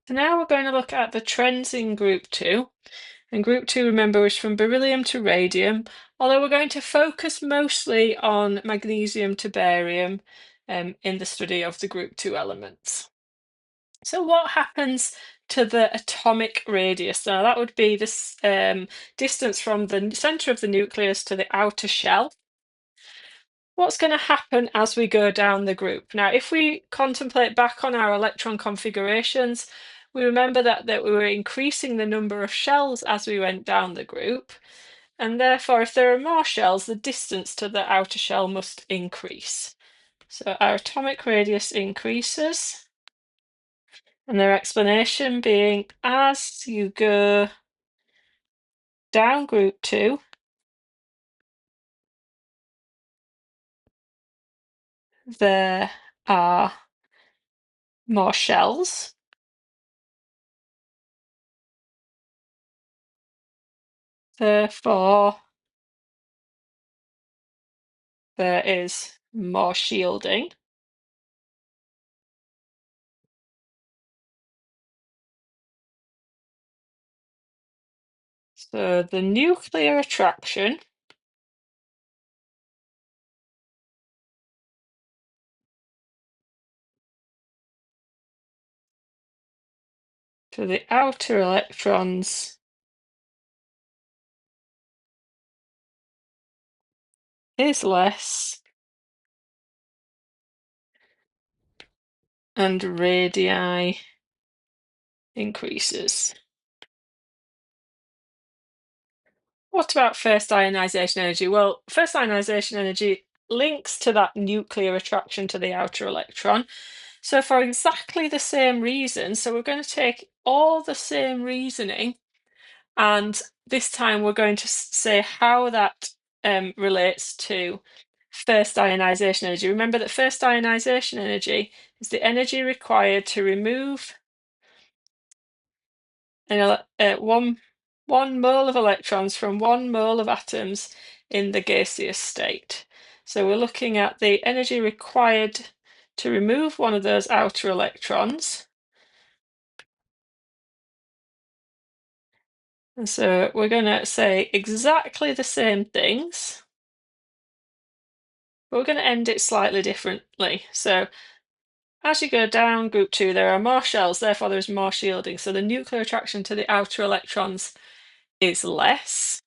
So now we're going to look at the trends in group 2. And group 2, remember, was from beryllium to radium, although we're going to focus mostly on magnesium to barium in the study of the group 2 elements. So what happens to the atomic radius? Now that would be this distance from the center of the nucleus to the outer shell. What's going to happen as we go down the group? Now, if we contemplate back on our electron configurations, we remember that we were increasing the number of shells as we went down the group, and therefore, if there are more shells, the distance to the outer shell must increase. So our atomic radius increases, and their explanation being as you go down group 2, there are more shells. Therefore, there is more shielding. So the nuclear attraction to the outer electrons is less, and radii increases. What about first ionization energy? Well, first ionization energy links to that nuclear attraction to the outer electron. So for exactly the same reason, so we're going to take all the same reasoning, and this time we're going to say how that relates to first ionization energy. Remember that first ionization energy is the energy required to remove one mole of electrons from 1 mole of atoms in the gaseous state. So we're looking at the energy required to remove one of those outer electrons. And so we're going to say exactly the same things, but we're going to end it slightly differently. So as you go down group 2, there are more shells, therefore there's more shielding. So the nuclear attraction to the outer electrons is less.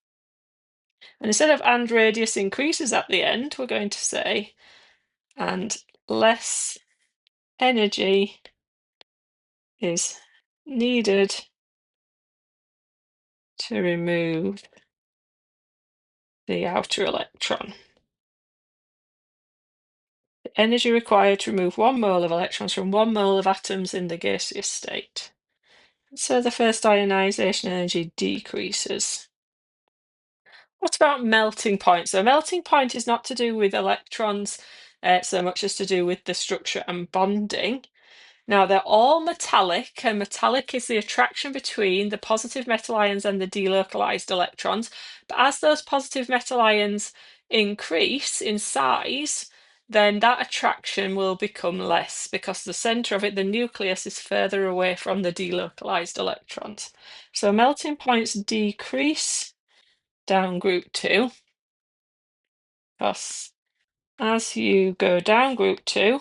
And instead of and radius increases at the end, we're going to say and less energy is needed to remove the outer electron. The energy required to remove 1 mole of electrons from 1 mole of atoms in the gaseous state. So the first ionization energy decreases. What about melting point? So melting point is not to do with electrons so much as to do with the structure and bonding. Now they're all metallic, and metallic is the attraction between the positive metal ions and the delocalized electrons. But as those positive metal ions increase in size, then that attraction will become less because the center of it, the nucleus, is further away from the delocalized electrons. So melting points decrease down group 2, because as you go down group 2,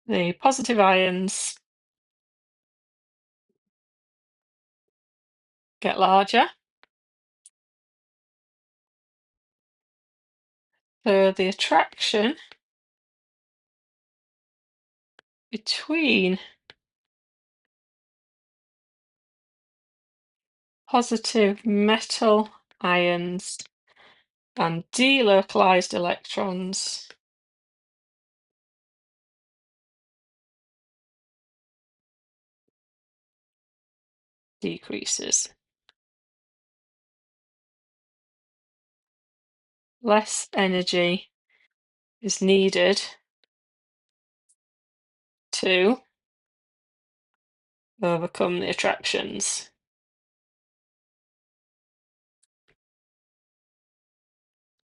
the positive ions get larger. So the attraction between positive metal ions and delocalized electrons decreases. Less energy is needed to overcome the attractions.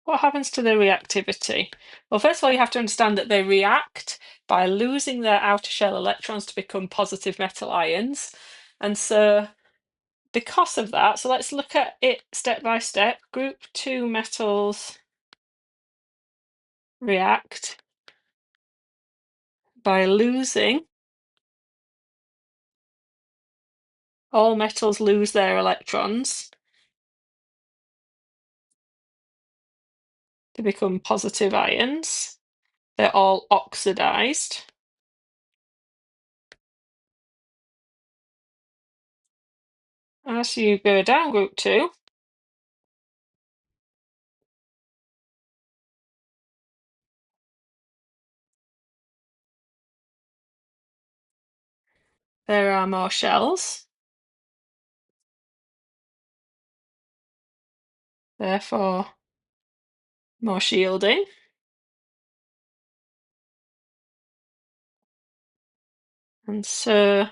what happens to the reactivity? Well, first of all, you have to understand that they react by losing their outer shell electrons to become positive metal ions. And so because of that, so let's look at it step by step. Group 2 metals react by losing, all metals lose their electrons to become positive ions. They're all oxidized. As you go down group 2, there are more shells, therefore more shielding. And so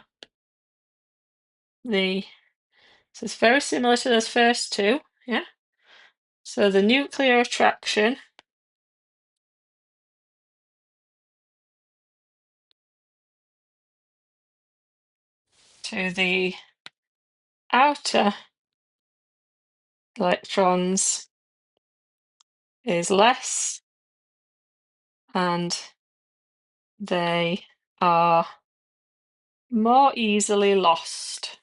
it's very similar to those first two, yeah? So the nuclear attraction to the outer electrons is less, and they are more easily lost.